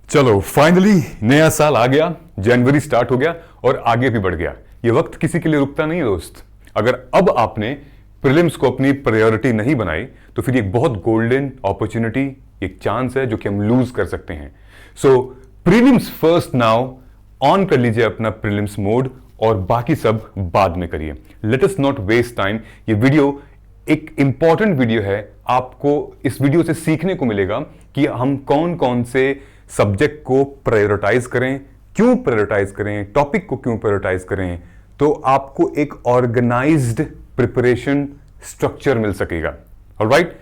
चलो फाइनली नया साल आ गया, जनवरी स्टार्ट हो गया और आगे भी बढ़ गया। ये वक्त किसी के लिए रुकता नहीं है दोस्त। अगर अब आपने प्रीलिम्स को अपनी प्रायोरिटी नहीं बनाई तो फिर एक बहुत गोल्डन अपॉर्चुनिटी, एक चांस है जो कि हम लूज कर सकते हैं। सो प्रीलिम्स फर्स्ट नाउ, ऑन कर लीजिए अपना प्रीलिम्स मोड और बाकी सब बाद में करिए। Let us not waste time. ये वीडियो एक इंपॉर्टेंट वीडियो है। आपको इस वीडियो से सीखने को मिलेगा कि हम कौन कौन से सब्जेक्ट को प्रायोरिटाइज करें, क्यों प्रायोरिटाइज करें, टॉपिक को क्यों प्रायोरिटाइज करें, तो आपको एक ऑर्गेनाइज्ड प्रिपरेशन स्ट्रक्चर मिल सकेगा। ऑलराइट,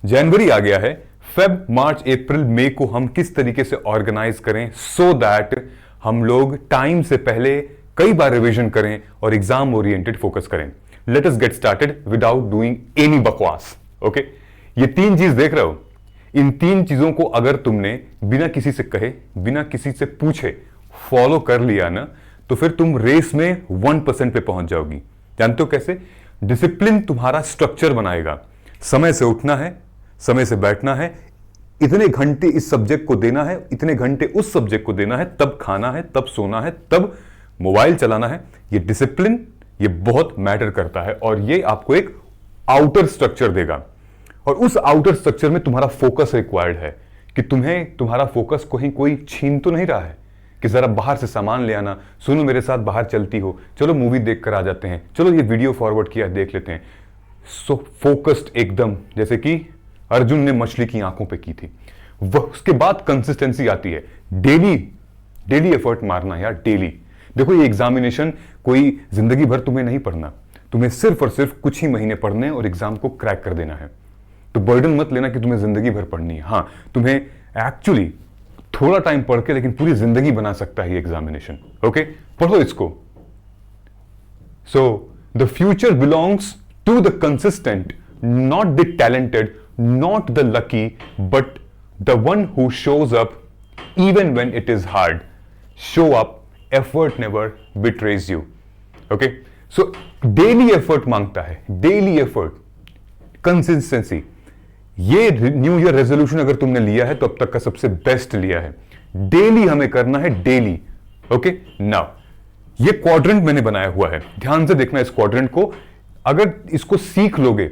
जनवरी आ गया है। फेब, मार्च, अप्रैल, मई को हम किस तरीके से ऑर्गेनाइज करें सो दैट हम लोग टाइम से पहले कई बार रिवीजन करें और एग्जाम ओरिएंटेड फोकस करें। Let us get started without doing any बकवास। ओके, ये तीन चीज देख रहे हो, इन तीन चीजों को अगर तुमने बिना किसी से कहे, बिना किसी से पूछे फॉलो कर लिया ना, तो फिर तुम रेस में 1% पे पहुंच जाओगी। जानते हो कैसे? डिसिप्लिन तुम्हारा स्ट्रक्चर बनाएगा। समय से उठना है, समय से बैठना है, इतने घंटे इस सब्जेक्ट को देना है, इतने घंटे उस सब्जेक्ट को देना है, तब खाना है, तब सोना है, तब मोबाइल चलाना है। ये डिसिप्लिन, ये बहुत मैटर करता है और ये आपको एक आउटर स्ट्रक्चर देगा। और उस आउटर स्ट्रक्चर में तुम्हारा फोकस रिक्वायर्ड है कि तुम्हारा फोकस कहीं कोई छीन तो नहीं रहा है कि जरा बाहर से सामान ले आना, सुनो मेरे साथ बाहर चलती हो, चलो मूवी देख कर आ जाते हैं, चलो ये वीडियो फॉरवर्ड किया देख लेते हैं। सो फोकस्ड एकदम, जैसे कि अर्जुन ने मछली की आंखों पे की थी। वह उसके बाद कंसिस्टेंसी आती है। डेली एफर्ट मारना यार, डेली। देखो ये एग्जामिनेशन कोई जिंदगी भर तुम्हें नहीं पढ़ना, तुम्हें सिर्फ और सिर्फ कुछ ही महीने पढ़ने और एग्जाम को क्रैक कर देना है। तो बर्डन मत लेना कि तुम्हें जिंदगी भर पढ़नी है। हाँ, तुम्हें एक्चुअली थोड़ा टाइम पढ़ के लेकिन पूरी जिंदगी बना सकता है एग्जामिनेशन। ओके, पढ़ो इसको। So the future belongs to the consistent, not the talented, not the lucky, but the one who shows up even when it is hard. Show up, effort never betrays you. Okay, so daily effort मांगता है, daily effort, consistency. ये new year resolution अगर तुमने लिया है तो अब तक का सबसे बेस्ट लिया है। डेली हमें करना है, डेली। ओके, नाउ ये क्वाड्रेंट मैंने बनाया हुआ है, ध्यान से देखना इस क्वाड्रेंट को। अगर इसको सीख लोगे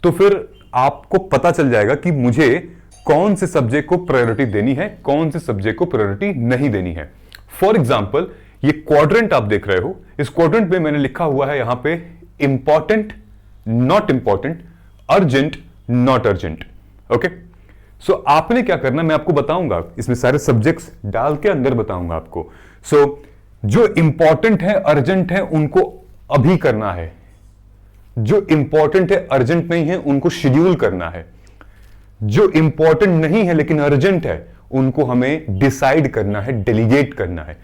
तो फिर आपको पता चल जाएगा कि मुझे कौन से सब्जेक्ट को प्रायोरिटी देनी है, कौन से सब्जेक्ट को प्रायोरिटी नहीं देनी है। फॉर एग्जाम्पल, ये क्वाड्रेंट आप देख रहे हो, इस क्वाड्रेंट में मैंने लिखा हुआ है यहां पे important, not important, urgent, not urgent. Okay, so आपने क्या करना मैं आपको बताऊंगा, इसमें सारे सब्जेक्ट्स डाल के अंदर बताऊंगा आपको। सो जो इंपॉर्टेंट है, अर्जेंट है, उनको अभी करना है। जो इंपॉर्टेंट है, अर्जेंट नहीं है, उनको शेड्यूल करना है। जो इंपॉर्टेंट नहीं है लेकिन अर्जेंट है, उनको हमें डिसाइड करना है, डेलीगेट करना है।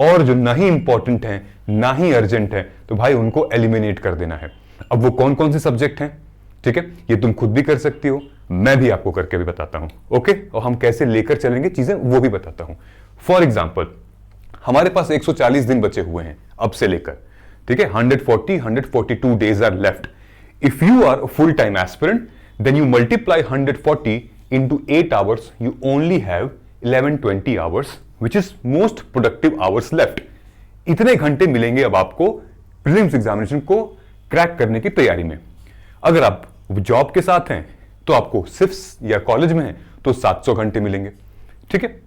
और जो नहीं इंपॉर्टेंट है, ना ही अर्जेंट है, तो भाई उनको एलिमिनेट कर देना है। अब वो कौन कौन से सब्जेक्ट हैं, ठीक है, ये तुम खुद भी कर सकती हो, मैं भी आपको करके भी बताता हूं। ओके, और हम कैसे लेकर चलेंगे चीजें वो भी बताता हूं। फॉर एग्जाम्पल, हमारे पास 140 दिन बचे हुए हैं अब से लेकर, ठीक है। 142 days are left. If you are full time aspirant, then you multiply 140 into 8 hours, you only have 11-20 hours, which is most productive hours left. इतने घंटे मिलेंगे अब आपको प्रीलिम्स एग्जामिनेशन को क्रैक करने की तैयारी में। अगर आप जॉब के साथ हैं तो आपको सिर्फ या कॉलेज में हैं तो 700 घंटे मिलेंगे, ठीक है।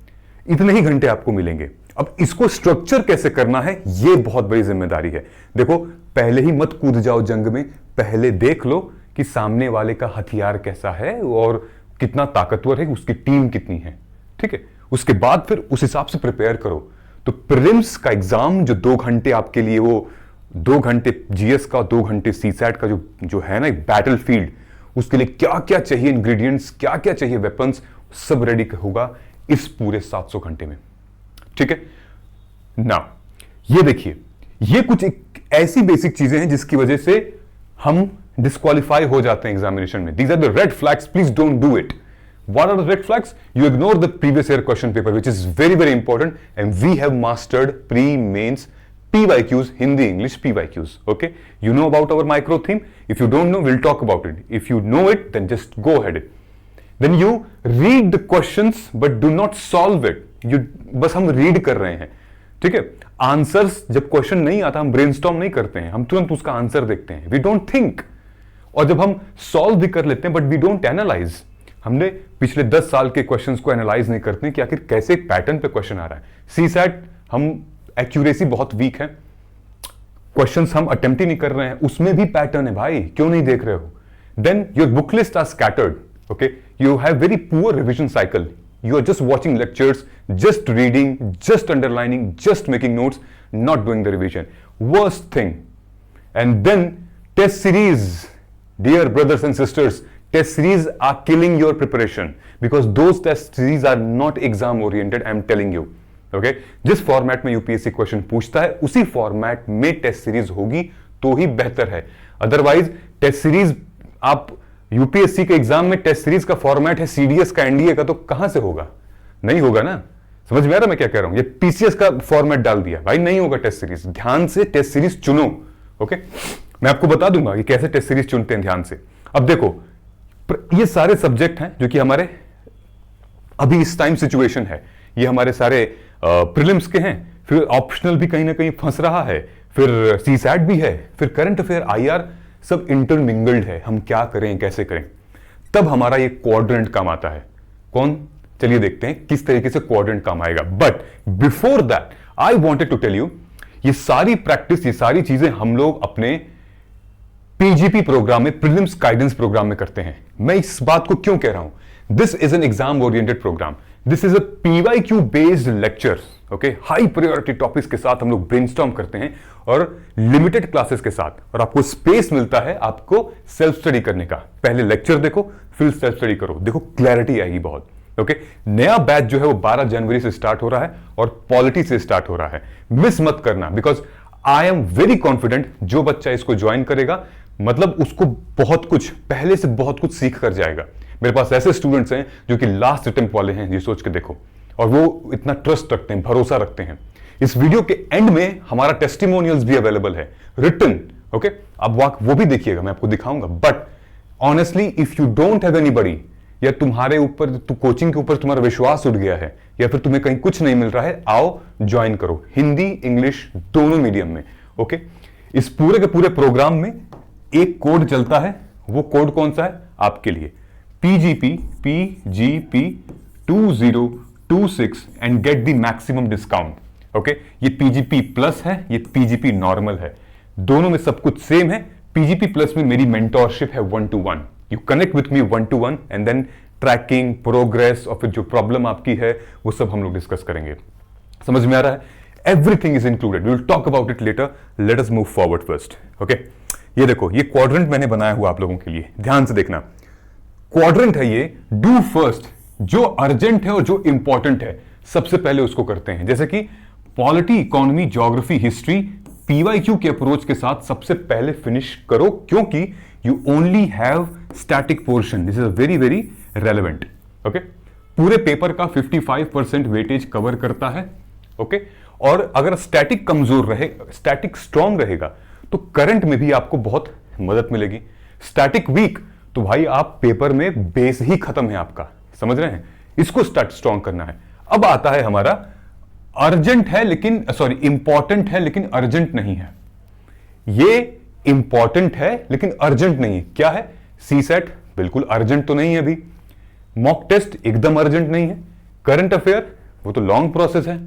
इतने ही घंटे आपको मिलेंगे। अब इसको स्ट्रक्चर कैसे करना है, यह बहुत बड़ी जिम्मेदारी है। देखो, पहले ही मत कूद जाओ जंग में, पहले देख लो कि सामने वाले का हथियार कैसा है और कितना ताकतवर है, उसकी टीम कितनी है, ठीक है। उसके बाद फिर उस हिसाब से प्रिपेयर करो। तो प्रीलिम्स का एग्जाम जो 2 घंटे आपके लिए, वो 2 घंटे जीएस का, 2 घंटे सीसैट का जो है ना एक बैटल फील्ड, उसके लिए क्या क्या चाहिए इंग्रेडिएंट्स, क्या क्या चाहिए वेपन्स, सब रेडी होगा इस पूरे 700 घंटे में, ठीक है ना। ये देखिए, ये कुछ ऐसी बेसिक चीजें हैं जिसकी वजह से हम डिस्क्वालीफाई हो जाते हैं एग्जामिनेशन में। These are the red flags, please don't do it. What are the red flags? You ignore the previous year question paper, which is very very important, and we have mastered pre-mains PYQs, Hindi English PYQs. Okay, you know about our micro theme. If you don't know, we'll talk about it. If you know it, then just go ahead. Then you read the questions but do not solve it. You बस हम read कर रहे हैं, ठीक है। Answers जब question नहीं आता हम ब्रेनस्टॉर्म नहीं करते हैं, हम तुरंत उसका आंसर देखते हैं, वी डोंट थिंक। और जब हम सॉल्व भी कर लेते हैं बट वी डोंट एनालाइज, हमने पिछले 10 साल के क्वेश्चंस को एनालाइज नहीं करते कि आखिर कैसे एक पैटर्न पे क्वेश्चन आ रहा है। सीसैट हम एक्यूरेसी बहुत वीक है, क्वेश्चंस हम अटेम्प्ट ही नहीं कर रहे हैं, उसमें भी पैटर्न है भाई, क्यों नहीं देख रहे हो? Then your book list are scattered, okay, you have very poor revision cycle, you are just watching lectures, just reading, just underlining, just making notes, not doing the revision. Worst thing. And then test series, dear brothers and sisters, test series are killing your preparation because those test series are not exam oriented, I'm telling you. Okay? जिस format में UPSC question पूछता है उसी format में test series होगी तो ही बेहतर है। अदरवाइज टेस्ट सीरीज आप यूपीएससी के एग्जाम में टेस्ट सीरीज का फॉर्मेट है सीडीएस का, एनडीए का, तो कहां से होगा? नहीं होगा ना। समझ में आ रहा मैं क्या कह रहा हूं? ये पीसीएस का फॉर्मेट डाल दिया भाई, नहीं होगा टेस्ट सीरीज। ध्यान से टेस्ट सीरीज चुनो, ओके। मैं आपको बता दूंगा कि कैसे टेस्ट सीरीज चुनते हैं ध्यान से। अब देखो ये सारे सब्जेक्ट हैं जो कि हमारे अभी इस टाइम सिचुएशन है, ये हमारे सारे प्रीलिम्स के हैं, फिर ऑप्शनल भी कहीं ना कहीं फंस रहा है, फिर सीसैट भी है, फिर करंट अफेयर, आईआर, सब इंटरमिंगल्ड है। हम क्या करें, कैसे करें? तब हमारा ये क्वाड्रेंट काम आता है। कौन? चलिए देखते हैं किस तरीके से क्वाड्रेंट काम आएगा। But before that I wanted to tell you, ये सारी प्रैक्टिस, ये सारी चीजें हम लोग अपने पीजीपी प्रोग्राम में, प्रीलिम्स गाइडेंस प्रोग्राम में करते हैं। मैं इस बात को क्यों कह रहा हूं? This is an exam oriented program, this is a PYQ based lecture, okay. High priority topics के साथ हम लोग ब्रेनस्टॉर्म करते हैं और लिमिटेड क्लासेस के साथ, और आपको स्पेस मिलता है आपको सेल्फ स्टडी करने का। पहले लेक्चर देखो, फिर सेल्फ स्टडी करो, देखो क्लैरिटी आएगी बहुत, ओके। नया बैच जो है वो 12 जनवरी से स्टार्ट हो रहा है और पॉलिटी से स्टार्ट हो रहा है। मिस मत करना, because I am very confident जो बच्चा इसको ज्वाइन करेगा मतलब उसको बहुत कुछ, पहले से बहुत कुछ सीख कर जाएगा। मेरे पास ऐसे स्टूडेंट्स हैं जो कि लास्ट अटेम्प्ट वाले हैं, ये सोच के देखो, और वो इतना ट्रस्ट रखते हैं, भरोसा रखते हैं। इस वीडियो के एंड में हमारा टेस्टिमोनियल्स भी अवेलेबल है, रिटन, ओके। अब वो भी देखिएगा, मैं आपको दिखाऊंगा। But honestly if you don't have anybody, या तुम्हारे ऊपर कोचिंग के ऊपर तुम्हारा विश्वास उठ गया है, या फिर तुम्हें कहीं कुछ नहीं मिल रहा है, आओ ज्वाइन करो, हिंदी इंग्लिश दोनों मीडियम में, ओके। इस पूरे के पूरे प्रोग्राम में एक कोड चलता है, वो कोड कौन सा है? आपके लिए PGP 2026 and get the maximum discount, okay. ये PGP प्लस है, ये PGP नॉर्मल है, दोनों में सब कुछ सेम है। PGP प्लस में मेरी मेंटोरशिप है 1-to-1, you connect with me 1-to-1 and then tracking progress, और फिर जो प्रॉब्लम आपकी है वो सब हम लोग डिस्कस करेंगे। समझ में आ रहा है? Everything is included, we will talk about it later, let us move forward first, okay. ये देखो, ये क्वाड्रेंट मैंने बनाया हुआ आप लोगों के लिए, ध्यान से देखना। क्वाड्रेंट है ये, डू फर्स्ट, जो अर्जेंट है और जो इंपॉर्टेंट है सबसे पहले उसको करते हैं। जैसे कि polity, economy, geography, history, PYQ के अप्रोच के साथ सबसे पहले फिनिश करो, क्योंकि you only have static portion, this is very very relevant, okay. पूरे पेपर का 55% वेटेज कवर करता है, ओके। और अगर स्टैटिक कमजोर रहे, स्टैटिक स्ट्रांग रहेगा तो करंट में भी आपको बहुत मदद मिलेगी। स्टैटिक वीक तो भाई आप पेपर में बेस ही खत्म है आपका, समझ रहे हैं? इसको स्ट्रांग करना है। अब आता है हमारा अर्जेंट है लेकिन, सॉरी, इंपॉर्टेंट है लेकिन अर्जेंट नहीं है। ये इंपॉर्टेंट है लेकिन अर्जेंट नहीं है। क्या है? सीसेट बिल्कुल अर्जेंट तो नहीं है अभी, मॉक टेस्ट एकदम अर्जेंट नहीं है, करंट अफेयर वो तो लॉन्ग प्रोसेस है,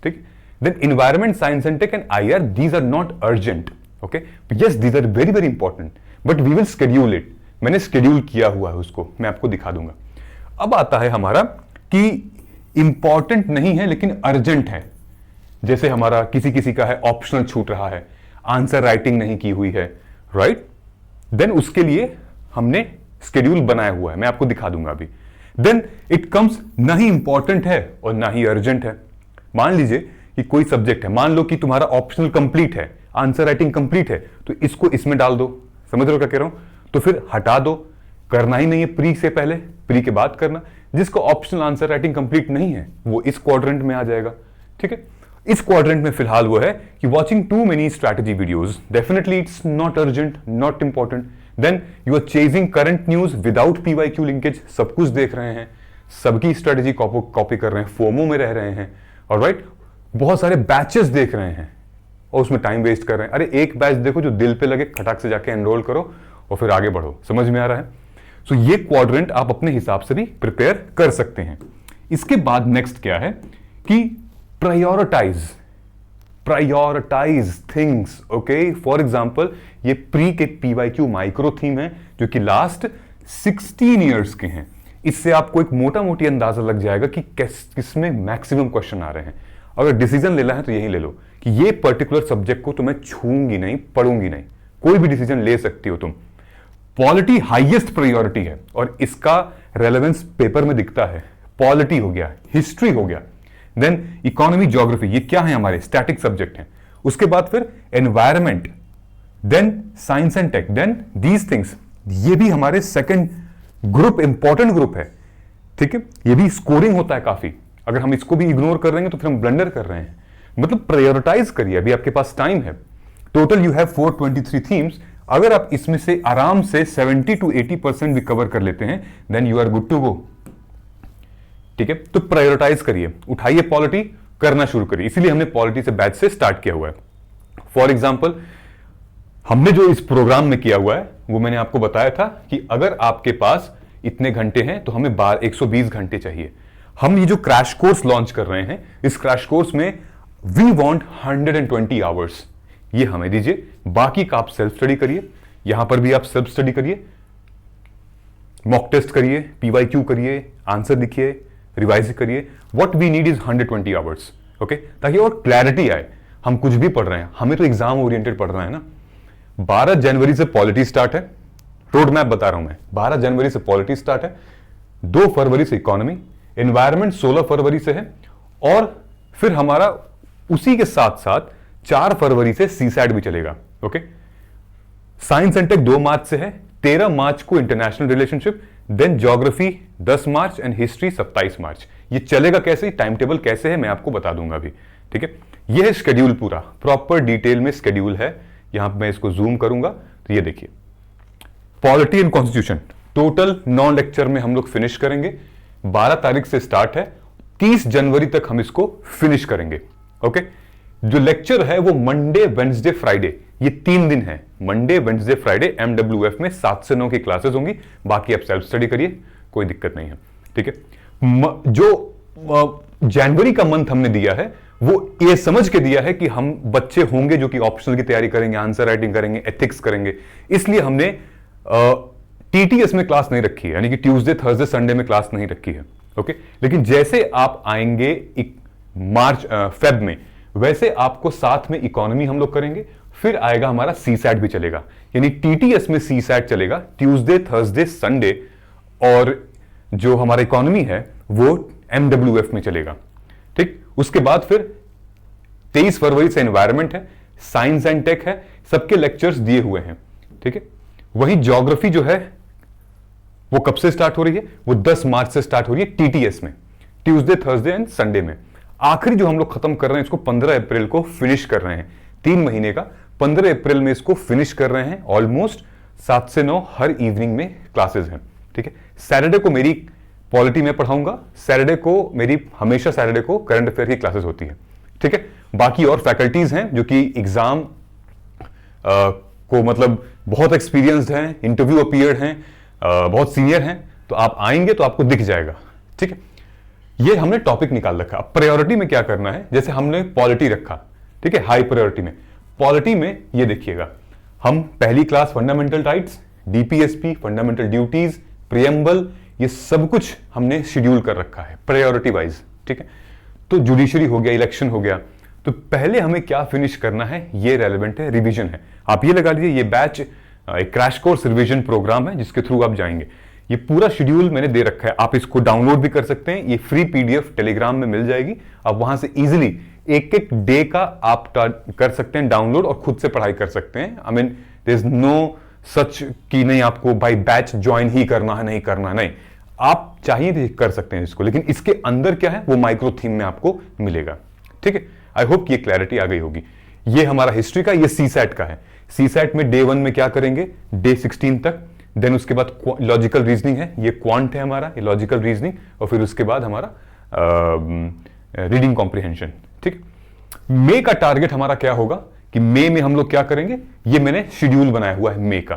ठीक। Then environment, science and tech and IR, these are not urgent, okay. Yes, these are very very important, but we will schedule it. मैंने शेड्यूल किया हुआ है उसको, मैं आपको दिखा दूंगा। अब आता है हमारा कि इंपॉर्टेंट नहीं है लेकिन अर्जेंट है। जैसे हमारा किसी किसी का है ऑप्शनल छूट रहा है, आंसर राइटिंग नहीं की हुई है, राइट। देन उसके लिए हमने शेड्यूल बनाया हुआ है, मैं आपको दिखा दूंगा अभी। देन इट कम्स, ना ही इंपॉर्टेंट है और ना ही अर्जेंट है। मान लीजिए कि कोई सब्जेक्ट है, मान लो कि तुम्हारा ऑप्शनल कंप्लीट है, आंसर राइटिंग कंप्लीट है, तो इसको इसमें डाल दो। समझ रहे हो क्या कह रहा हूं? तो फिर हटा दो, करना ही नहीं है प्री से पहले, प्री के बाद करना। जिसको ऑप्शनल आंसर राइटिंग कंप्लीट नहीं है वो इस क्वाड्रेंट में आ जाएगा, ठीक है। इस क्वाड्रेंट में फिलहाल वो है कि watching too many strategy videos, definitely it's not urgent, not important. Then you are chasing current news without PYQ linkage, सब कुछ देख रहे हैं, सबकी स्ट्रेटेजी कॉपी कर रहे हैं, फोमो में रह रहे हैं, और राइट, बहुत सारे बैचेस देख रहे हैं और उसमें टाइम वेस्ट कर रहे हैं। अरे एक बैच देखो जो दिल पे लगे, खटाक से जाके एनरोल करो और फिर आगे बढ़ो। समझ में आ रहा है? सो ये क्वाड्रेंट आप अपने हिसाब से भी प्रिपेयर कर सकते हैं। इसके बाद नेक्स्ट क्या है कि prioritize things. Okay, for example ये प्री के पीवाईक्यू माइक्रो थीम है जो कि लास्ट 16 ईयर्स के हैं। इससे आपको एक मोटा मोटी अंदाजा लग जाएगा कि किसमें मैक्सिमम क्वेश्चन आ रहे हैं। अगर डिसीजन लेना है तो यही ले लो कि ये पर्टिकुलर सब्जेक्ट को तो मैं छूंगी नहीं, पढ़ूंगी नहीं। कोई भी डिसीजन ले सकती हो तुम। पॉलिटी हाईएस्ट प्रायोरिटी है और इसका रेलेवेंस पेपर में दिखता है। पॉलिटी हो गया, हिस्ट्री हो गया, देन इकोनॉमी, ज्योग्राफी, ये क्या है हमारे स्टैटिक सब्जेक्ट हैं। उसके बाद फिर environment, then science and tech, then these things, ये भी हमारे सेकंड ग्रुप, इंपॉर्टेंट ग्रुप है। ठीक है, ये भी स्कोरिंग होता है काफी। अगर हम इसको भी इग्नोर कर रहे हैं तो फिर हम ब्लंडर कर रहे हैं। मतलब प्रायोरिटाइज करिए, अभी आपके पास टाइम है। Total you have 423 themes. अगर आप इसमें से आराम से 70 to 80% भी कवर कर लेते हैं, then you are good to go. ठीक है, तो प्रायोरिटाइज करिए, उठाइए पॉलिटी, करना शुरू करिए। इसीलिए हमने पॉलिटी से बैच से स्टार्ट किया हुआ है। फॉर एग्जाम्पल हमने जो इस प्रोग्राम में किया हुआ है वो मैंने आपको बताया था कि अगर आपके पास इतने घंटे हैं तो हमें 120 घंटे चाहिए। हम ये जो क्रैश कोर्स लॉन्च कर रहे हैं, इस क्रैश कोर्स में वी वांट 120 आवर्स। ये हमें दीजिए, बाकी का आप सेल्फ स्टडी करिए। यहां पर भी आप सेल्फ स्टडी करिए, मॉक टेस्ट करिए, पीवाईक्यू करिए, आंसर लिखिए, रिवाइज करिए। What we need is 120 hours. Okay, ताकि और क्लैरिटी आए। हम कुछ भी पढ़ रहे हैं, हमें तो एग्जाम ओरिएंटेड पढ़ रहे हैं ना। 12 जनवरी से पॉलिटी स्टार्ट है, रोड मैप बता रहा हूं मैं। 12 जनवरी से पॉलिटी स्टार्ट है, 2 फरवरी से इकोनॉमी, एनवायरमेंट 16 फरवरी से है, और फिर हमारा उसी के साथ साथ 4 फरवरी से सीसैट भी चलेगा। Okay, science and tech 2 March से है, 13 मार्च को international relationship, then geography 10 March and history 27 March. ये चलेगा कैसे, टाइम टेबल कैसे है, मैं आपको बता दूंगा अभी। ठीक है, ये है शेड्यूल, पूरा प्रॉपर डिटेल में शेड्यूल है। यहां पे मैं इसको जूम करूंगा तो ये देखिए, polity and constitution total 9 lecture में हम लोग फिनिश करेंगे। 12 तारीख से स्टार्ट है, 30 जनवरी तक हम इसको फिनिश करेंगे। ओके, जो लेक्चर है वो मंडे, वेडनेसडे, फ्राइडे, ये 3 दिन है। मंडे, वेडनेसडे, फ्राइडे MWF में 7 से 9 की क्लासेस होंगी। बाकी आप सेल्फ स्टडी करिए, कोई दिक्कत नहीं है। ठीक है, जो जनवरी का मंथ हमने दिया है वो ये समझ के दिया है कि हम बच्चे होंगे जो कि ऑप्शनल की तैयारी करेंगे, आंसर राइटिंग करेंगे, एथिक्स करेंगे। इसलिए हमने TTS में क्लास नहीं रखी है, यानी कि ट्यूसडे, थर्सडे, संडे में क्लास नहीं रखी है। ओके, लेकिन जैसे आप आएंगे मार्च, फेब में, वैसे आपको साथ में इकोनॉमी हम लोग करेंगे, फिर आएगा हमारा सीसैट भी चलेगा। यानी TTS में सीसैट चलेगा ट्यूसडे, थर्सडे, संडे, और जो हमारा इकोनॉमी है वो MWF में चलेगा। ठीक, उसके बाद फिर 23 फरवरी से एनवायरमेंट है, साइंस एंड टेक है, सबके लेक्चर्स दिए हुए हैं। ठीक है, वही ज्योग्राफी जो है वो कब से स्टार्ट हो रही है, वो 10 मार्च से स्टार्ट हो रही है TTS में, ट्यूसडे, थर्सडे एंड संडे में। आखिरी जो हम लोग खत्म कर रहे हैं इसको 15 अप्रैल को फिनिश कर रहे हैं। 3 महीने का 15 अप्रैल में इसको फिनिश कर रहे हैं। ऑलमोस्ट 7 से 9 हर इवनिंग में क्लासेस हैं। ठीक है, सैटरडे को मेरी पॉलिटी में पढ़ाऊंगा, सैटरडे को मेरी हमेशा सैटरडे को करंट अफेयर की क्लासेस होती है। ठीक है, बाकी और फैकल्टीज हैं जो कि एग्जाम को मतलब बहुत एक्सपीरियंस्ड हैं, इंटरव्यू अपीयर्ड हैं, बहुत सीनियर हैं, तो आप आएंगे तो आपको दिख जाएगा। ठीक है, ये हमने टॉपिक निकाल रखा। अब प्रायोरिटी में क्या करना है, जैसे हमने पॉलिटी रखा, ठीक है, हाई प्रायोरिटी में। पॉलिटी में ये देखिएगा, हम पहली class fundamental rights, DPSP, fundamental duties, preamble, ये सब कुछ हमने शेड्यूल कर रखा है प्रायोरिटी वाइज। ठीक है, तो जुडिशरी हो गया, इलेक्शन हो गया, तो पहले हमें क्या फिनिश करना है, ये रेलेवेंट है, रिवीजन है। आप ये लगा लीजिए, ये बैच एक क्रैश कोर्स रिवीजन प्रोग्राम है जिसके थ्रू आप जाएंगे। ये पूरा शेड्यूल मैंने दे रखा है, आप इसको डाउनलोड भी कर सकते हैं। ये फ्री PDF टेलीग्राम में मिल जाएगी, आप वहां से इजीली एक डे का आप कर सकते हैं डाउनलोड और खुद से पढ़ाई कर सकते हैं। I mean there is no such कि नहीं आपको भाई बैच ज्वाइन ही करना है, नहीं करना है, नहीं, आप चाहिए तो कर सकते हैं इसको, लेकिन इसके अंदर क्या है वो माइक्रो थीम में आपको मिलेगा। ठीक है, आई होप ये क्लैरिटी आ गई होगी। ये हमारा हिस्ट्री का, ये सीसैट का है। सीसैट में डे 1 में क्या करेंगे, डे 16 तक, देन उसके बाद लॉजिकल रीजनिंग है, ये क्वांट है हमारा, ये लॉजिकल रीजनिंग, और फिर उसके बाद हमारा रीडिंग कॉम्प्रिहेंशन। ठीक, मई का टारगेट हमारा क्या होगा कि मई में हम लोग क्या करेंगे, ये मैंने शेड्यूल बनाया हुआ है मई का,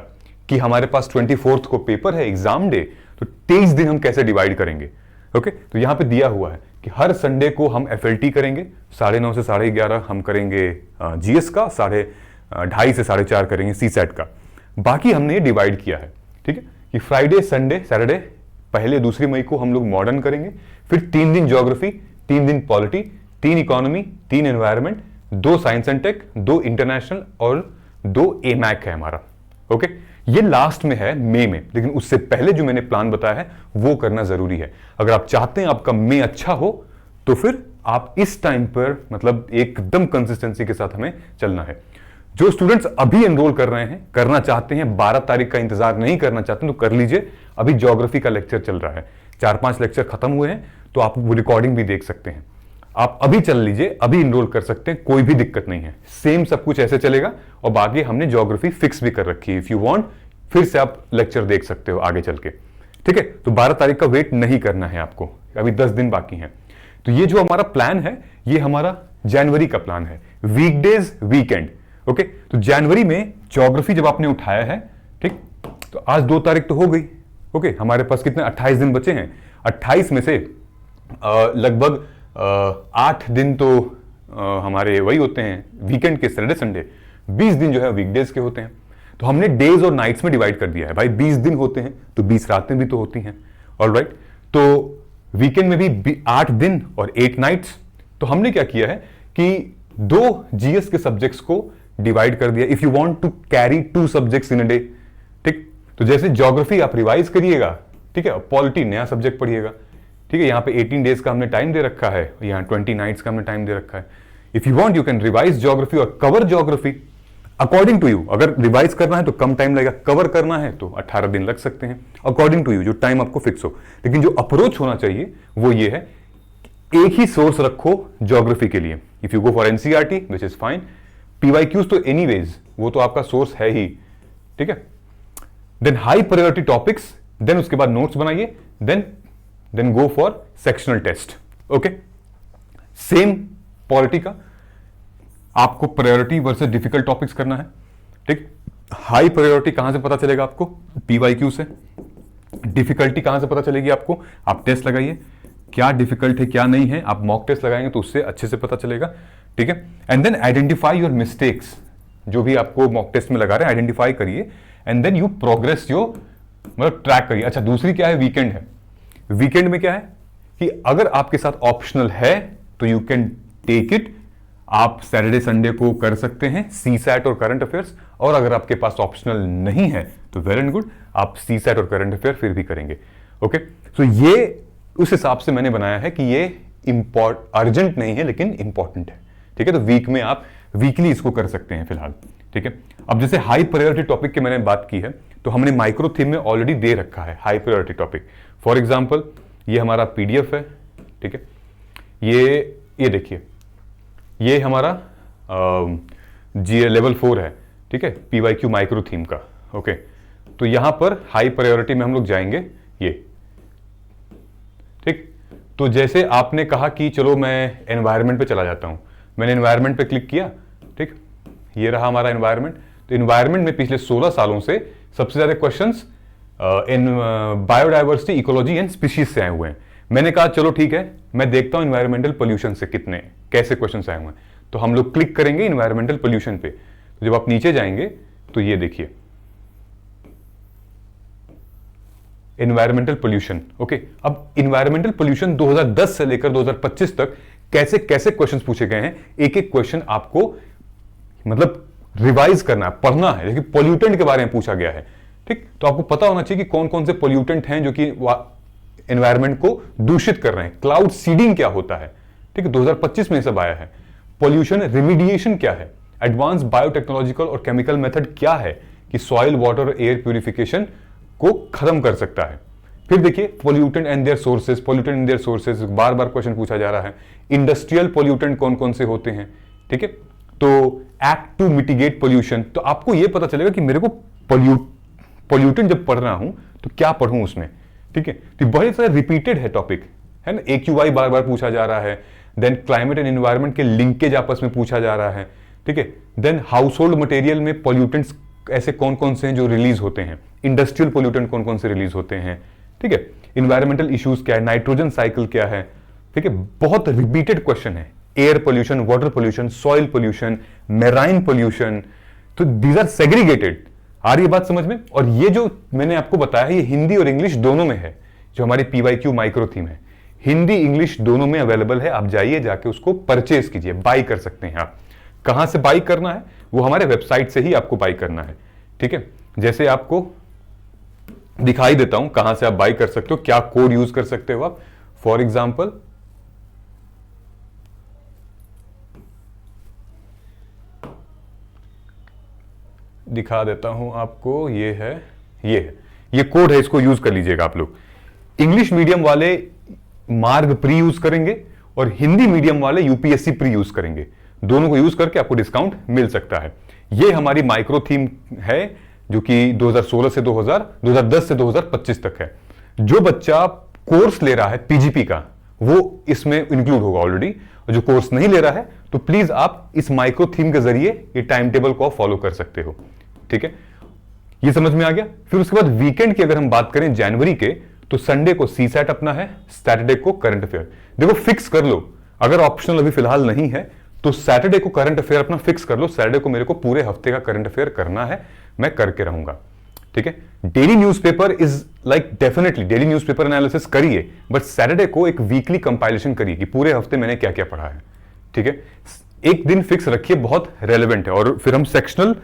कि हमारे पास 24 को पेपर है, एग्जाम डे, तो 23 दिन हम कैसे डिवाइड करेंगे। ओके, तो यहां पे दिया हुआ है कि हर संडे को हम FLT करेंगे, 9:30 से 11:30 हम करेंगे GS का, 2:30 से 4:30 करेंगे CSAT का। बाकी हमने ये डिवाइड किया है, ठीक है, कि फ्राइडे, संडे, सैटरडे, पहले 2 मई को हम लोग मॉडर्न करेंगे, फिर 3 दिन ज्योग्राफी, 3 दिन polity, 3 economy, 3 environment, 2 science and tech, 2 international और 2 AMAC है हमारा। ओके, ये लास्ट में है मई में, लेकिन उससे पहले जो मैंने प्लान बताया है वो करना जरूरी है। अगर आप चाहते हैं आपका मई अच्छा हो तो फिर आप इस टाइम पर मतलब एकदम कंसिस्टेंसी के साथ हमें चलना है। जो स्टूडेंट्स अभी एनरोल कर रहे हैं, करना चाहते हैं, 12 तारीख का इंतजार नहीं करना चाहते तो कर लीजिए। अभी ज्योग्राफी का लेक्चर चल रहा है, 4-5 लेक्चर खत्म हुए हैं, तो आप वो रिकॉर्डिंग भी देख सकते हैं। आप अभी चल लीजिए, अभी इनरोल कर सकते हैं, कोई भी दिक्कत नहीं है, सेम सब कुछ ऐसे चलेगा। और बाकी हमने ज्योग्राफी फिक्स भी कर रखी है, इफ यू वांट फिर से आप लेक्चर देख सकते हो आगे चल के। ठीक है, तो 12 तारीख का वेट नहीं करना है आपको, अभी 10 दिन बाकी हैं। तो ये जो हमारा प्लान है, ये हमारा जनवरी का प्लान है, वीकडेज वीकेंड। ओके, तो जनवरी में ज्योग्राफी जब आपने उठाया है, ठीक, तो आज 2 तारीख तो हो गई। ओके, हमारे पास कितने 28 दिन बचे हैं। 28 में से लगभग 8 दिन तो हमारे वही होते हैं वीकेंड के, सैटरडे संडे। 20 दिन जो है वीकडेज के होते हैं। तो हमने डेज और नाइट्स में डिवाइड कर दिया है भाई, 20 दिन होते हैं तो 20 रातें भी तो होती हैं। ऑलराइट, तो वीकेंड में भी 8 दिन और 8 नाइट्स। तो हमने क्या किया है कि 2 GS के सब्जेक्ट्स को डिवाइड कर दिया, if you want to carry 2 subjects in a day. ठीक, तो जैसे ज्योग्राफी आप रिवाइज करिएगा, ठीक है, और पॉलिटी नया सब्जेक्ट पढ़िएगा। ठीक है, यहाँ पे 18 डेज का हमने टाइम दे रखा है, यहाँ 20 नाइट्स का हमने टाइम दे रखा है। If you want you can revise geography और cover geography according to you. अगर रिवाइज करना है तो कम टाइम लगेगा, कवर करना है तो 18 दिन लग सकते हैं, अकॉर्डिंग टू यू, जो टाइम आपको फिक्स हो। लेकिन जो अप्रोच होना चाहिए वो ये है, एक ही सोर्स रखो ज्योग्राफी के लिए। If you go for NCERT which is fine, PYQs तो एनीवेज वो तो आपका सोर्स है ही। ठीक है, then high priority topics, then उसके बाद नोट्स बनाइए, then go for sectional test. Okay, same polity का आपको प्रायोरिटी वर्सेस डिफिकल्ट टॉपिक्स करना है। ठीक, हाई प्रायोरिटी कहां से पता चलेगा आपको, PYQ से। डिफिकल्टी कहां से पता चलेगी आपको, आप टेस्ट लगाइए, क्या डिफिकल्ट है क्या नहीं है, आप मॉक टेस्ट लगाएंगे तो उससे अच्छे से पता चलेगा। ठीक है, and then identify your mistakes, जो भी आपको मॉक टेस्ट में लगा रहे हैं आइडेंटिफाई करिए, एंड देन यू प्रोग्रेस जो मतलब ट्रैक करिए। अच्छा, दूसरी क्या है, वीकेंड है। वीकेंड में क्या है कि अगर आपके साथ ऑप्शनल है तो यू कैन टेक इट, आप सैटरडे संडे को कर सकते हैं CSAT और करंट अफेयर्स। और अगर आपके पास ऑप्शनल नहीं है तो वेल एंड गुड, आप CSAT और करंट अफेयर फिर भी करेंगे। ओके, तो ये उस हिसाब से मैंने बनाया है कि ये अर्जेंट नहीं है लेकिन इंपॉर्टेंट है। ठीक है, तो वीक में आप वीकली इसको कर सकते हैं फिलहाल। ठीक है, अब जैसे हाई प्रायोरिटी टॉपिक की मैंने बात की है, तो हमने माइक्रो थीम में ऑलरेडी दे रखा है high priority topic. For example ये हमारा PDF है। ठीक है, ये देखिए, ये हमारा लेवल 4 है। ठीक है, PYQ माइक्रो थीम का। ओके, तो यहां पर हाई प्रायोरिटी में हम लोग जाएंगे ये। ठीक, तो जैसे आपने कहा कि चलो मैं एनवायरनमेंट पे चला जाता हूं, मैंने एनवायरनमेंट पे क्लिक किया। ठीक, ये रहा हमारा एनवायरनमेंट। तो एनवायरनमेंट में पिछले 16 सालों से सबसे ज्यादा questions in biodiversity, ecology and species से आए हुए हैं। मैंने कहा चलो ठीक है, मैं देखता हूं एनवायरमेंटल पोल्यूशन से कैसे क्वेश्चंस आए हुए हैं। तो हम लोग क्लिक करेंगे एनवायरमेंटल पोल्यूशन पे। तो जब आप नीचे जाएंगे तो ये देखिए एनवायरमेंटल पोल्यूशन। ओके, अब एनवायरमेंटल पोल्यूशन 2010 से लेकर 2025 तक कैसे कैसे क्वेश्चंस पूछे गए हैं, एक एक क्वेश्चन आपको मतलब रिवाइज करना है, पढ़ना है। देखिए पोल्यूटेंट के बारे में पूछा गया है। ठीक, तो आपको पता होना चाहिए कि कौन कौन से पोल्यूटेंट हैं जो कि एनवायरमेंट को दूषित कर रहे हैं। क्लाउड सीडिंग क्या होता है, ठीक है, 2025 में सब आया है। पोल्यूशन रिमीडिएशन क्या है, एडवांस बायोटेक्नोलॉजिकल और केमिकल मेथड क्या है कि सॉइल, वाटर और एयर प्यूरिफिकेशन को खत्म कर सकता है। फिर देखिए pollutant and their sources, pollutant and their sources बार बार क्वेश्चन पूछा जा रहा है। इंडस्ट्रियल पोल्यूटेंट कौन कौन से होते हैं, ठीक है, तो एक्ट टू मिटिगेट पोल्यूशन। तो आपको यह पता चलेगा कि मेरे को पॉल्यूटेंट जब पढ़ रहा हूं तो क्या पढ़ूं उसमें, ठीक है। तो बहुत सारा रिपीटेड है टॉपिक, है ना, AQI बार बार पूछा जा रहा है, देन क्लाइमेट एंड एनवायरमेंट के लिंकेज आपस में पूछा जा रहा है, ठीक है। देन हाउस होल्ड मटेरियल में पॉल्यूटेंट्स ऐसे कौन कौन से हैं जो रिलीज होते हैं, इंडस्ट्रियल पॉल्यूटेंट कौन कौन से रिलीज होते हैं, ठीक है। इन्वायरमेंटल इश्यूज क्या है, नाइट्रोजन साइकिल क्या है, ठीक है। बहुत रिपीटेड क्वेश्चन है, air pollution, water pollution, soil pollution, marine pollution, तो दीज आर सेग्रीगेटेड। आ रही है बात समझ में। और ये जो मैंने आपको बताया है ये हिंदी और इंग्लिश दोनों में है, जो हमारी PYQ माइक्रो थीम है, हिंदी इंग्लिश दोनों में अवेलेबल है। आप जाइए जाके उसको परचेज कीजिए, बाई कर सकते हैं आप। कहां से बाई करना है, वो हमारे वेबसाइट से ही आपको बाई करना है, ठीक है। जैसे आपको दिखाई देता हूं कहां से आप बाई कर सकते हो, क्या कोड यूज कर सकते हो आप। फॉर एग्जाम्पल दिखा देता हूं आपको, ये कोड है, इसको यूज कर लीजिएगा आप लोग। इंग्लिश मीडियम वाले मार्ग प्री यूज करेंगे और हिंदी मीडियम वाले UPSC प्री यूज करेंगे, दोनों को यूज करके आपको डिस्काउंट मिल सकता है। ये हमारी माइक्रो थीम है जो कि 2016 से 2010 से 2025 तक है। जो बच्चा कोर्स ले रहा है PGP का वो इसमें इंक्लूड होगा ऑलरेडी, और जो कोर्स नहीं ले रहा है तो प्लीज आप इस माइक्रो थीम के जरिए ये टाइम टेबल को फॉलो कर सकते हो, ठीक है। ये समझ में आ गया। फिर उसके बाद वीकेंड की अगर हम बात करें जनवरी के, तो संडे को CSAT अपना है, सैटरडे को करंट अफेयर। देखो फिक्स कर लो, अगर ऑप्शनल अभी फिलहाल नहीं है तो सैटरडे को करंट अफेयर अपना फिक्स कर लो। सैटरडे को मेरे को पूरे हफ्ते का करंट अफेयर करना है, मैं करके रहूंगा, ठीक है। Daily newspaper is like definitely daily newspaper analysis करिए, बट सैटरडे को एक वीकली कंपाइलेशन करिए कि पूरे हफ्ते मैंने क्या क्या पढ़ा है, ठीक है। एक दिन फिक्स रखिए, बहुत रेलेवेंट है, और फिर हम सेक्शनल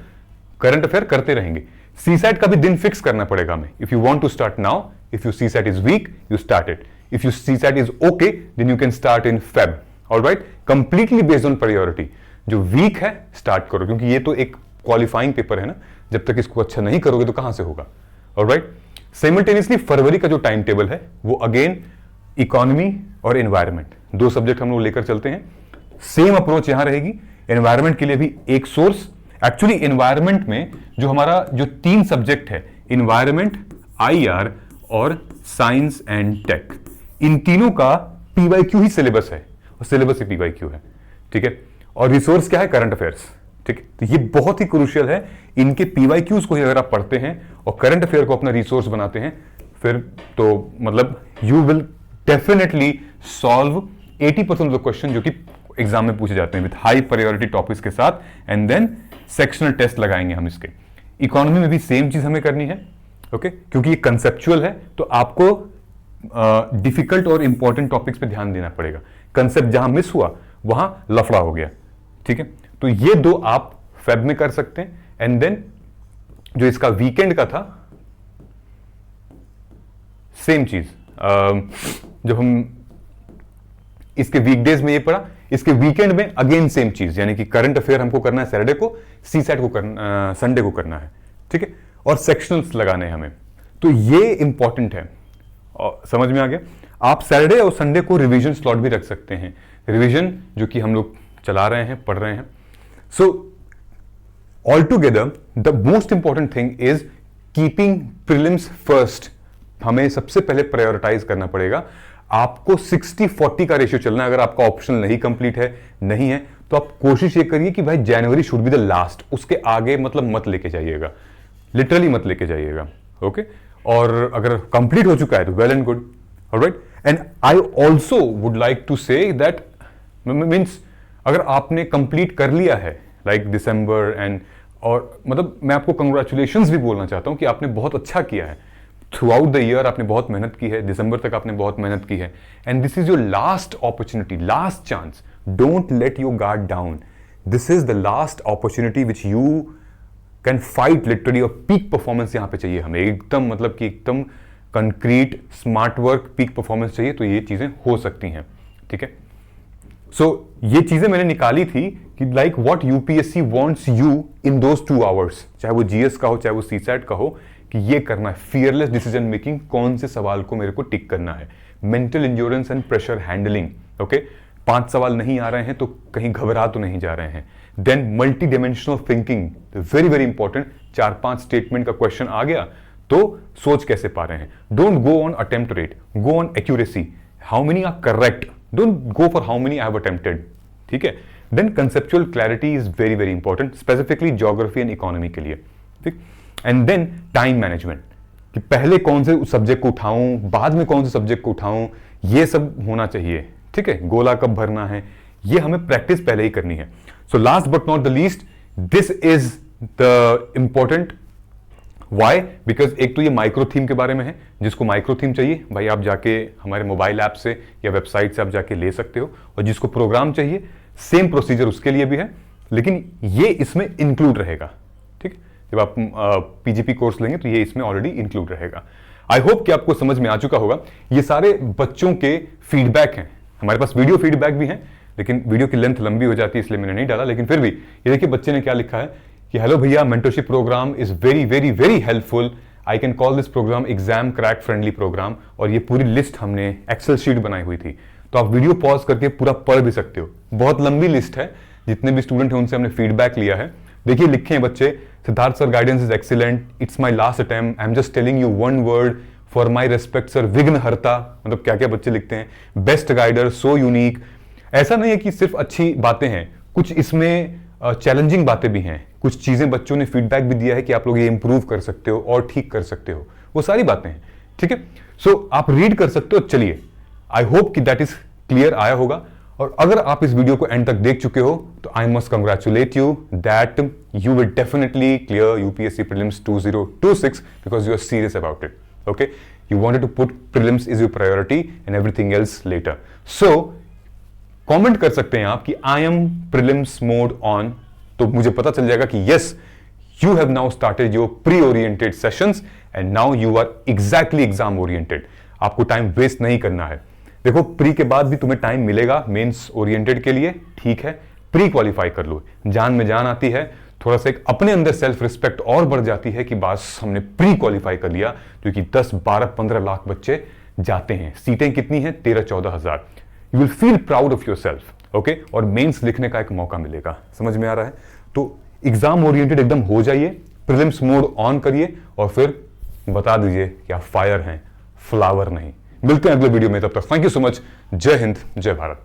करंट अफेयर करते रहेंगे। CSAT का भी दिन फिक्स करना पड़ेगा हमें। If you want to start now, if you CSAT is weak you start it, if you CSAT is okay then you can start in Feb, alright. Completely based on priority. जो weak है start करो, क्योंकि ये तो एक qualifying paper है ना, जब तक इसको अच्छा नहीं करोगे तो कहां से होगा, ऑलराइट। साइमल्टेनियसली फरवरी का जो टाइम टेबल है वो अगेन इकोनॉमी और एनवायरमेंट, दो सब्जेक्ट हम लोग लेकर चलते हैं। सेम अप्रोच यहां रहेगी। एनवायरमेंट के लिए भी एक सोर्स, एक्चुअली एनवायरमेंट में जो हमारा जो 3 सब्जेक्ट है, एनवायरमेंट, IR और साइंस एंड टेक, इन तीनों का PYQ ही सिलेबस है, और सिलेबस ही PYQ है, ठीक है। और रिसोर्स क्या है, करंट अफेयर्स, ठीक है। तो ये बहुत ही क्रूशियल है। इनके PYQs को ही अगर आप पढ़ते हैं और करंट अफेयर को अपना रिसोर्स बनाते हैं, फिर तो मतलब you will definitely solve 80% of the question जो कि एग्जाम में पूछे जाते हैं विद हाई प्रायोरिटी टॉपिक्स के साथ, एंड देन सेक्शनल टेस्ट लगाएंगे हम इसके। इकोनॉमी में भी सेम चीज हमें करनी है, ओके, क्योंकि ये कंसेप्चुअल है, तो आपको डिफिकल्ट और इंपॉर्टेंट टॉपिक्स पे ध्यान देना पड़ेगा। कंसेप्ट जहां मिस हुआ वहां लफड़ा हो गया, ठीक है। तो ये 2 आप फेब में कर सकते हैं, एंड देन जो इसका वीकेंड का था सेम चीज, जब हम इसके वीकडेज में ये पढ़ा, इसके वीकेंड में अगेन सेम चीज, यानी कि करंट अफेयर हमको करना है सैटरडे को, CSAT को करना संडे को करना है, ठीक है, और सेक्शनल्स लगाने हैं हमें। तो ये इंपॉर्टेंट है, और समझ में आ गया। आप सैटरडे और संडे को रिवीजन स्लॉट भी रख सकते हैं, रिवीजन जो कि हम लोग चला रहे हैं, पढ़ रहे हैं। So all together the most important thing is keeping prelims first. हमें सबसे पहले प्रायोरिटाइज करना पड़ेगा। आपको 60-40 का रेशियो चलना है। अगर आपका ऑप्शनल नहीं कंप्लीट है, नहीं है, तो आप कोशिश ये करिए कि भाई जनवरी शुड बी द लास्ट, उसके आगे मतलब मत लेके जाइएगा, लिटरली मत लेके जाइएगा, ओके। और अगर कंप्लीट हो चुका है तो well and good, alright. And I also would like to say that means अगर आपने कंप्लीट कर लिया है लाइक दिसंबर एंड, और मतलब मैं आपको कंग्रेचुलेशंस भी बोलना चाहता हूं कि आपने बहुत अच्छा किया है थ्रू आउट द ईयर, आपने बहुत मेहनत की है, दिसंबर तक आपने बहुत मेहनत की है, and this is your last opportunity, last chance. Don't let your guard down. This is the last opportunity which you can fight literally, और पीक परफॉर्मेंस यहां पे चाहिए हमें, एकदम मतलब कि एकदम concrete smart work, peak performance चाहिए, तो ये चीजें हो सकती हैं, ठीक है। सो ये चीजें मैंने निकाली थी कि like what UPSC wants you in those 2 hours, चाहे वो GS का हो चाहे वो CSAT का हो, कि ये करना है फियरलेस डिसीजन मेकिंग, कौन से सवाल को मेरे को टिक करना है, mental endurance and pressure handling, okay. 5 सवाल नहीं आ रहे हैं तो कहीं घबरा तो नहीं जा रहे हैं। Then multi dimensional thinking, very very important. 4-5 statement का क्वेश्चन आ गया तो सोच कैसे पा रहे हैं। Don't go on attempt rate, go on accuracy, how many are correct, don't go for how many I have attempted, ठीक है। Then conceptual clarity is very very important, specifically geography and economy के लिए, ठीक। And then time management, कि पहले कौन से subject को उठाऊं, बाद में कौन से सब्जेक्ट को उठाऊं, ये सब होना चाहिए, ठीक है। गोला कब भरना है, ये हमें प्रैक्टिस पहले ही करनी है। So last but not the least, this is the important Y, because एक तो ये माइक्रो थीम के बारे में है, जिसको माइक्रो थीम चाहिए भाई आप जाके हमारे मोबाइल ऐप से या वेबसाइट से आप जाके ले सकते हो, और जिसको प्रोग्राम चाहिए सेम प्रोसीजर उसके लिए भी है, लेकिन ये इसमें इंक्लूड रहेगा, ठीक। जब आप पीजीपी कोर्स लेंगे तो ये इसमें ऑलरेडी इंक्लूड रहेगा। आई होप कि आपको समझ में आ चुका होगा। ये सारे बच्चों के फीडबैक हैं, हमारे पास वीडियो फीडबैक भी है, लेकिन वीडियो की लेंथ लंबी हो जाती है इसलिए मैंने नहीं डाला, लेकिन फिर भी ये देखिए बच्चे ने क्या लिखा है कि हेलो भैया, mentorship program is very very very helpful, I can call this program exam crack friendly program. और ये पूरी लिस्ट हमने एक्सेल शीट बनाई हुई थी, तो आप वीडियो पॉज करके पूरा पढ़ भी सकते हो। बहुत लंबी लिस्ट है, जितने भी स्टूडेंट हैं उनसे हमने फीडबैक लिया है। देखिए लिखे हैं बच्चे, Siddharth sir guidance is excellent, it's my last attempt, I am just telling you one word, for my respect sir, विघ्नहर्ता, मतलब क्या क्या बच्चे लिखते हैं, बेस्ट गाइडर, सो यूनिक। ऐसा नहीं है कि सिर्फ अच्छी बातें हैं, कुछ इसमें चैलेंजिंग बातें भी हैं, कुछ चीजें बच्चों ने फीडबैक भी दिया है कि आप लोग ये इंप्रूव कर सकते हो और ठीक कर सकते हो, वो सारी बातें हैं, ठीक है। सो आप रीड कर सकते हो। चलिए, आई होप कि दैट इज क्लियर आया होगा, और अगर आप इस वीडियो को एंड तक देख चुके हो तो I must congratulate you that you will definitely clear UPSC prelims 2026 because you are serious about it, okay, you wanted to put prelims is your priority and everything else later. So comment कर सकते हैं आप कि I am prelims mode on, तो मुझे पता चल जाएगा कि yes, you have now started your pre-oriented sessions and now you are exactly exam oriented. आपको टाइम वेस्ट नहीं करना है। देखो प्री के बाद भी तुम्हें टाइम मिलेगा मेंस ओरिएंटेड के लिए, ठीक है, प्री क्वालिफाई कर लो, जान में जान आती है, थोड़ा सा एक अपने अंदर सेल्फ रिस्पेक्ट और बढ़ जाती है कि बस हमने प्री क्वालिफाई कर लिया, क्योंकि 10, 12, 15 लाख बच्चे जाते हैं, सीटें कितनी हैं, 13-14 हजार। You will feel proud of your self, okay, और मेंस लिखने का एक मौका मिलेगा। समझ में आ रहा है? तो एग्जाम ओरिएंटेड एकदम हो जाइए, प्रीलिम्स मोड ऑन करिए और फिर बता दीजिए कि आप फायर हैं, फ्लावर नहीं। मिलते हैं अगले वीडियो में, तब तक थैंक यू सो मच। जय हिंद, जय भारत।